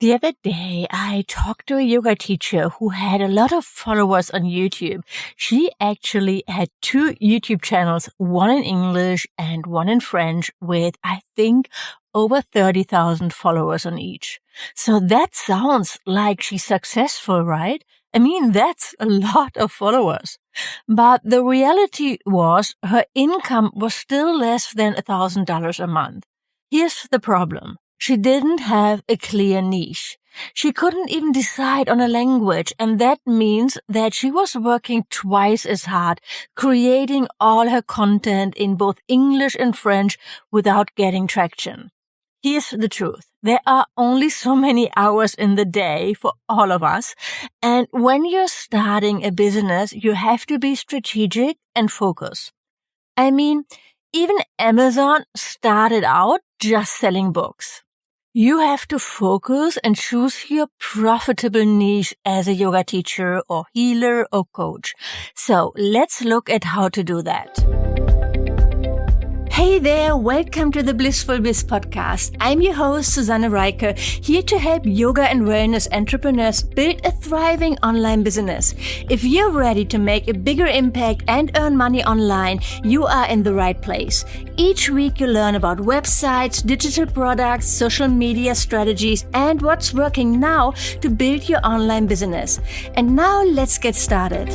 The other day, I talked to a yoga teacher who had a lot of followers on YouTube. She actually had two YouTube channels, one in English and one in French, with, I think, over 30,000 followers on each. So that sounds like she's successful, right? I mean, that's a lot of followers. But the reality was her income was still less than $1,000 a month. Here's the problem. She didn't have a clear niche. She couldn't even decide on a language, and that means that she was working twice as hard, creating all her content in both English and French without getting traction. Here's the truth. There are only so many hours in the day for all of us, and when you're starting a business, you have to be strategic and focus. I mean, even Amazon started out just selling books. You have to focus and choose your profitable niche as a yoga teacher or healer or coach. So let's look at how to do that. Hey there, welcome to the Blissful Biz podcast. I'm your host, Susanne Reiche, here to help yoga and wellness entrepreneurs build a thriving online business. If you're ready to make a bigger impact and earn money online, you are in the right place. Each week you learn about websites, digital products, social media strategies, and what's working now to build your online business. And now let's get started.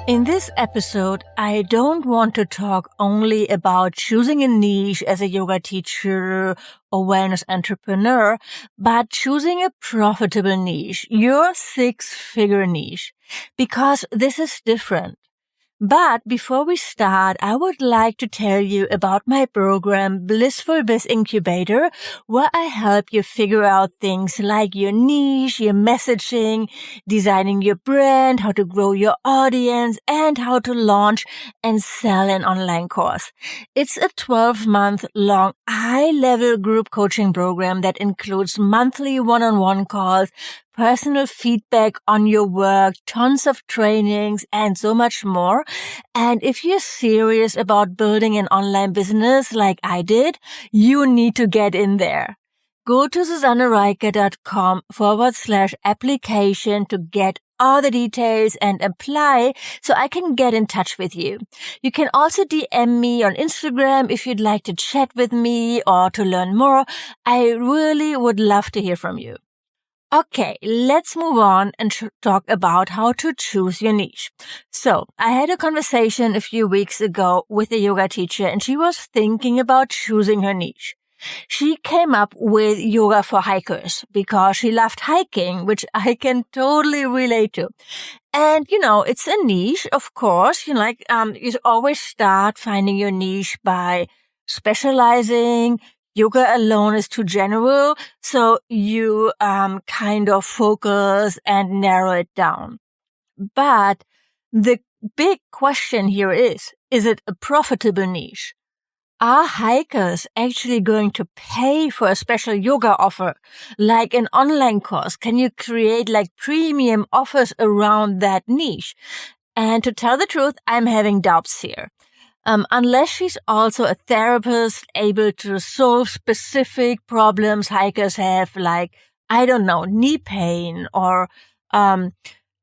In this episode, I don't want to talk only about choosing a niche as a yoga teacher or wellness entrepreneur, but choosing a profitable niche, your six-figure niche, because this is different. But before we start, I would like to tell you about my program, Blissful Biz Incubator, where I help you figure out things like your niche, your messaging, designing your brand, how to grow your audience, and how to launch and sell an online course. It's a 12-month-long high-level group coaching program that includes monthly one-on-one calls, personal feedback on your work, tons of trainings, and so much more. And if you're serious about building an online business like I did, you need to get in there. Go to susannereiche.com/application to get all the details and apply so I can get in touch with you. You can also DM me on Instagram if you'd like to chat with me or to learn more. I really would love to hear from you. Okay, let's move on and talk about how to choose your niche. So, I had a conversation a few weeks ago with a yoga teacher, and she was thinking about choosing her niche. She came up with yoga for hikers because she loved hiking, which I can totally relate to. And, it's a niche, of course. You always start finding your niche by specializing. Yoga alone is too general, so you kind of focus and narrow it down. But the big question here is it a profitable niche? Are hikers actually going to pay for a special yoga offer, like an online course? Can you create premium offers around that niche? And to tell the truth, I'm having doubts here. Unless she's also a therapist able to solve specific problems hikers have, knee pain or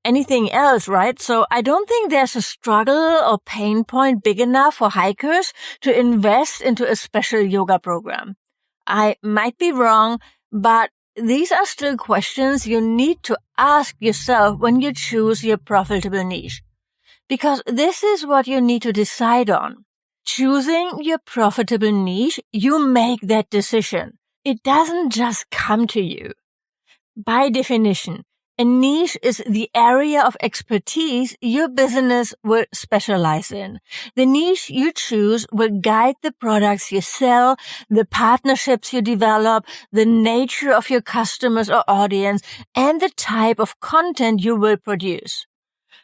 anything else, right? So I don't think there's a struggle or pain point big enough for hikers to invest into a special yoga program. I might be wrong, but these are still questions you need to ask yourself when you choose your profitable niche. Because this is what you need to decide on. Choosing your profitable niche, you make that decision. It doesn't just come to you. By definition, a niche is the area of expertise your business will specialize in. The niche you choose will guide the products you sell, the partnerships you develop, the nature of your customers or audience, and the type of content you will produce.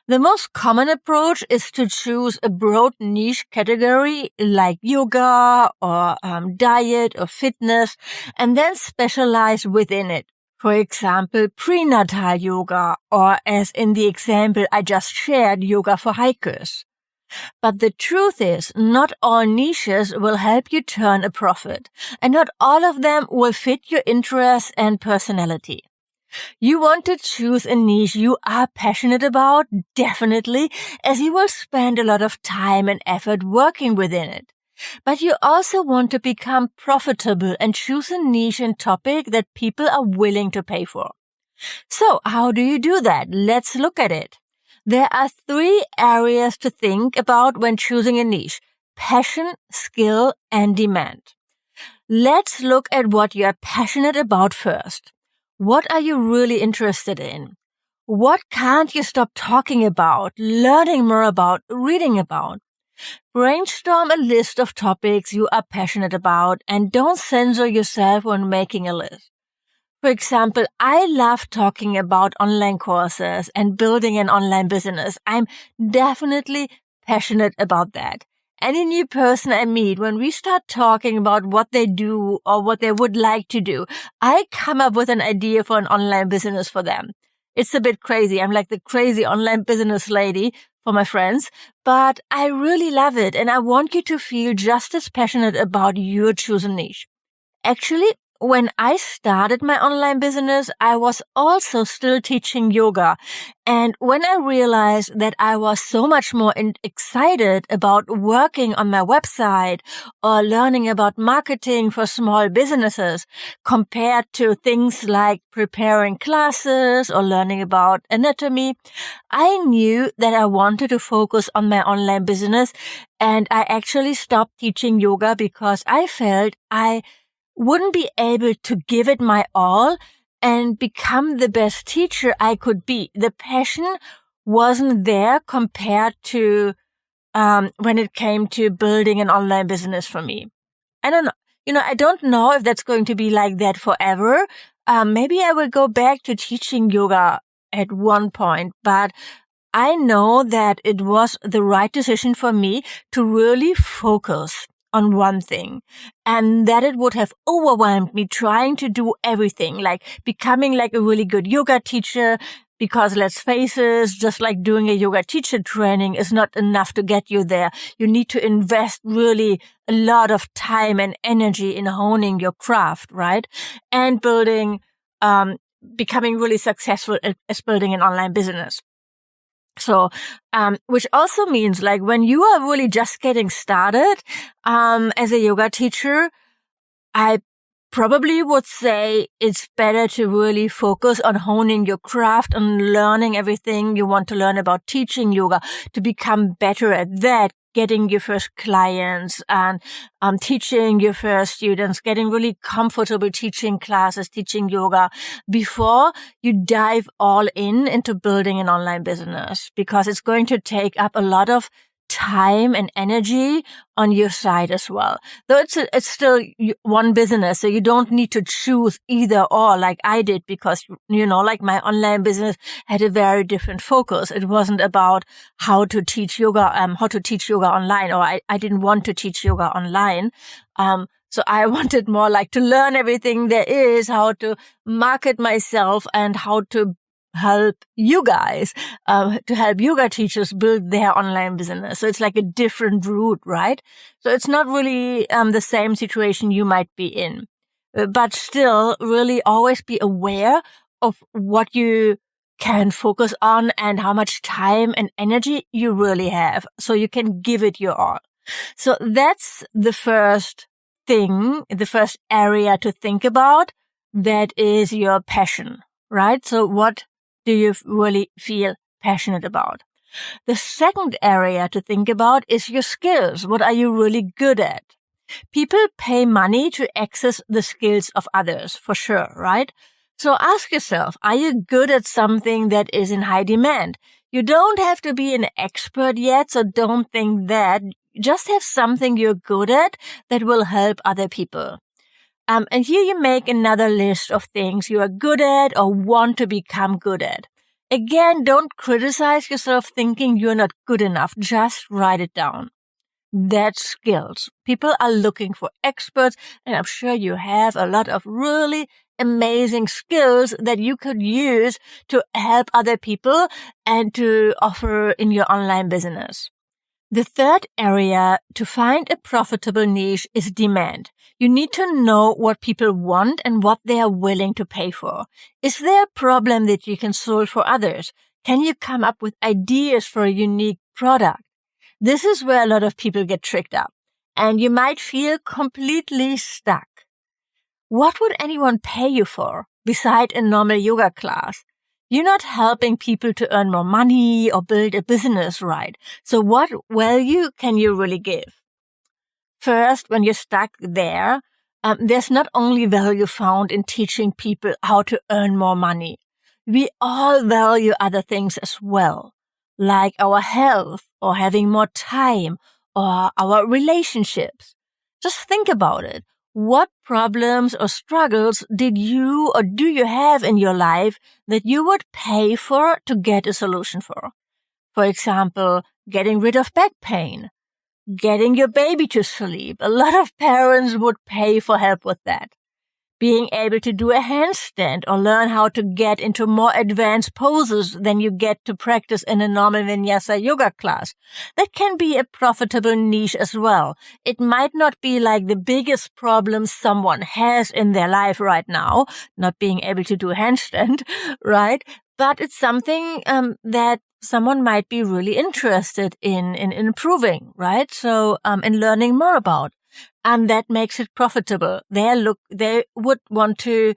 The most common approach is to choose a broad niche category like yoga or diet or fitness and then specialize within it. For example, prenatal yoga or, as in the example I just shared, yoga for hikers. But the truth is, not all niches will help you turn a profit, and not all of them will fit your interests and personality. You want to choose a niche you are passionate about, definitely, as you will spend a lot of time and effort working within it. But you also want to become profitable and choose a niche and topic that people are willing to pay for. So how do you do that? Let's look at it. There are 3 areas to think about when choosing a niche: passion, skill, and demand. Let's look at what you are passionate about first. What are you really interested in? What can't you stop talking about, learning more about, reading about? Brainstorm a list of topics you are passionate about and don't censor yourself when making a list. For example, I love talking about online courses and building an online business. I'm definitely passionate about that. Any new person I meet, when we start talking about what they do or what they would like to do, I come up with an idea for an online business for them. It's a bit crazy. I'm like the crazy online business lady for my friends, but I really love it. And I want you to feel just as passionate about your chosen niche. Actually, when I started my online business, I was also still teaching yoga. And when I realized that I was so much more excited about working on my website or learning about marketing for small businesses compared to things like preparing classes or learning about anatomy, I knew that I wanted to focus on my online business. And I actually stopped teaching yoga because I felt I wouldn't be able to give it my all and become the best teacher I could be. The passion wasn't there compared to when it came to building an online business for me. I don't know. I don't know if that's going to be like that forever. Maybe I will go back to teaching yoga at one point, but I know that it was the right decision for me to really focus on one thing, and that it would have overwhelmed me trying to do everything, like becoming like a really good yoga teacher, because let's face it, just like doing a yoga teacher training is not enough to get you there. You need to invest really a lot of time and energy in honing your craft, right? And becoming really successful as building an online business. So, which also means like when you are really just getting started, as a yoga teacher, I probably would say it's better to really focus on honing your craft and learning everything you want to learn about teaching yoga to become better at that, getting your first clients and teaching your first students, getting really comfortable teaching classes, teaching yoga before you dive all into building an online business, because it's going to take up a lot of time and energy on your side as well. Though it's still one business, so you don't need to choose either or like I did, because, like my online business had a very different focus. It wasn't about how to teach yoga online, or I didn't want to teach yoga online. So I wanted more like to learn everything there is, how to market myself and how to help you guys, to help yoga teachers build their online business. So it's like a different route, right? So it's not really the same situation you might be in, but still really always be aware of what you can focus on and how much time and energy you really have, so you can give it your all. So that's the first thing, the first area to think about. That is your passion, right? So what do you really feel passionate about? The second area to think about is your skills. What are you really good at? People pay money to access the skills of others, for sure, right? So ask yourself, are you good at something that is in high demand? You don't have to be an expert yet, so don't think that. Just have something you're good at that will help other people. And here you make another list of things you are good at or want to become good at. Again, don't criticize yourself thinking you're not good enough. Just write it down. That's skills. People are looking for experts, and I'm sure you have a lot of really amazing skills that you could use to help other people and to offer in your online business. The third area to find a profitable niche is demand. You need to know what people want and what they are willing to pay for. Is there a problem that you can solve for others? Can you come up with ideas for a unique product? This is where a lot of people get tricked up, and you might feel completely stuck. What would anyone pay you for beside a normal yoga class? You're not helping people to earn more money or build a business, right? So what value can you really give? First, when you're stuck there, there's not only value found in teaching people how to earn more money. We all value other things as well, like our health or having more time or our relationships. Just think about it. What problems or struggles did you or do you have in your life that you would pay for to get a solution for? For example, getting rid of back pain, getting your baby to sleep. A lot of parents would pay for help with that. Being able to do a handstand or learn how to get into more advanced poses than you get to practice in a normal vinyasa yoga class. That can be a profitable niche as well. It might not be like the biggest problem someone has in their life right now, not being able to do a handstand, right? But it's something that someone might be really interested in improving, right? So in learning more about. And that makes it profitable. They would want to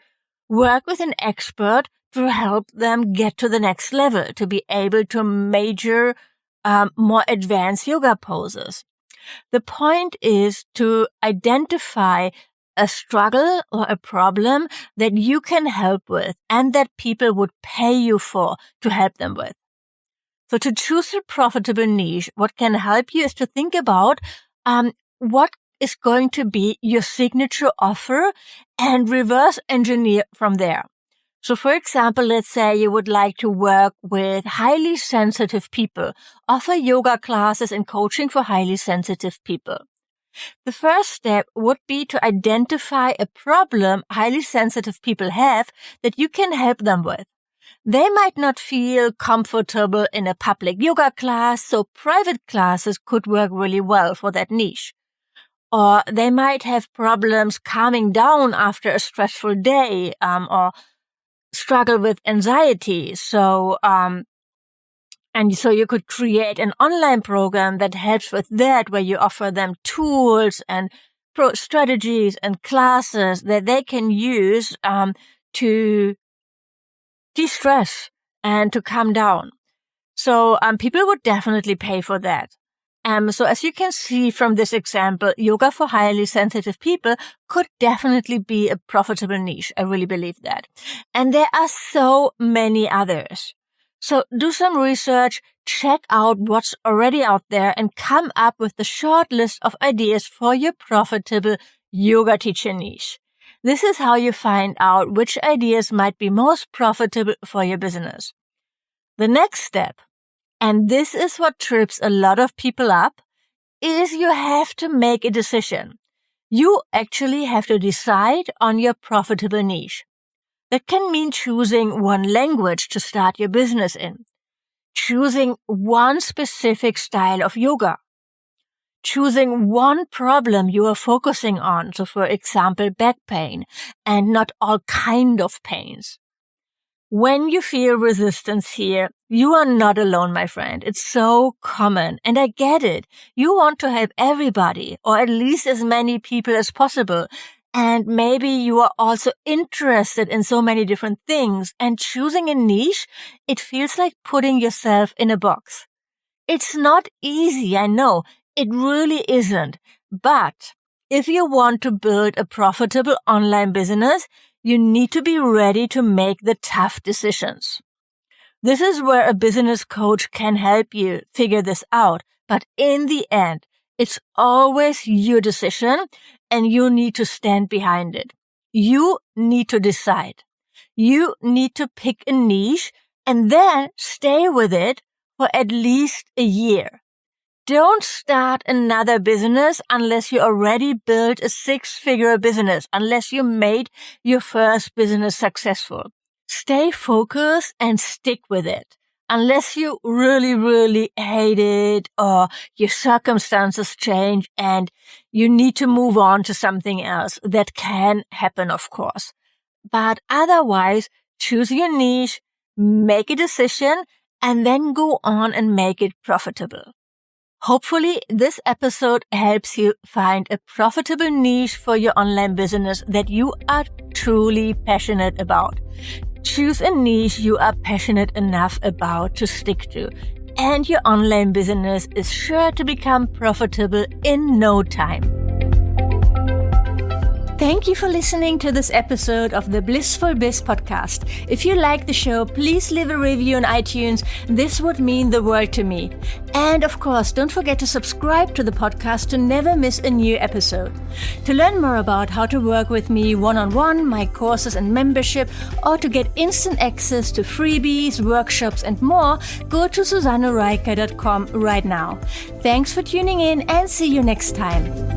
work with an expert to help them get to the next level, to be able to major more advanced yoga poses. The point is to identify a struggle or a problem that you can help with and that people would pay you for to help them with. So to choose a profitable niche, what can help you is to think about what is going to be your signature offer and reverse engineer from there. So for example, let's say you would like to work with highly sensitive people, offer yoga classes and coaching for highly sensitive people. The first step would be to identify a problem highly sensitive people have that you can help them with. They might not feel comfortable in a public yoga class, so private classes could work really well for that niche. Or they might have problems calming down after a stressful day, or struggle with anxiety. So you could create an online program that helps with that, where you offer them tools and strategies and classes that they can use to de-stress and to calm down. So people would definitely pay for that. So as you can see from this example, yoga for highly sensitive people could definitely be a profitable niche. I really believe that. And there are so many others. So do some research, check out what's already out there, and come up with the short list of ideas for your profitable yoga teacher niche. This is how you find out which ideas might be most profitable for your business. The next step, and this is what trips a lot of people up, is you have to make a decision. You actually have to decide on your profitable niche. That can mean choosing one language to start your business in, choosing one specific style of yoga, choosing one problem you are focusing on, so for example, back pain, and not all kind of pains. When you feel resistance here, you are not alone, my friend. It's so common, and I get it. You want to help everybody, or at least as many people as possible. And maybe you are also interested in so many different things, and choosing a niche, it feels like putting yourself in a box. It's not easy, I know. It really isn't. But if you want to build a profitable online business, you need to be ready to make the tough decisions. This is where a business coach can help you figure this out. But in the end, it's always your decision, and you need to stand behind it. You need to decide. You need to pick a niche and then stay with it for at least a year. Don't start another business unless you already built a 6-figure business, unless you made your first business successful. Stay focused and stick with it. unless you really, really hate it or your circumstances change and you need to move on to something else. That can happen, of course. But otherwise, choose your niche, make a decision, and then go on and make it profitable. Hopefully, this episode helps you find a profitable niche for your online business that you are truly passionate about. Choose a niche you are passionate enough about to stick to, and your online business is sure to become profitable in no time. Thank you for listening to this episode of the Blissful Biz podcast. If you like the show, please leave a review on iTunes. This would mean the world to me. And of course, don't forget to subscribe to the podcast to never miss a new episode. To learn more about how to work with me one-on-one, my courses and membership, or to get instant access to freebies, workshops, and more, go to susannereiker.com right now. Thanks for tuning in and see you next time.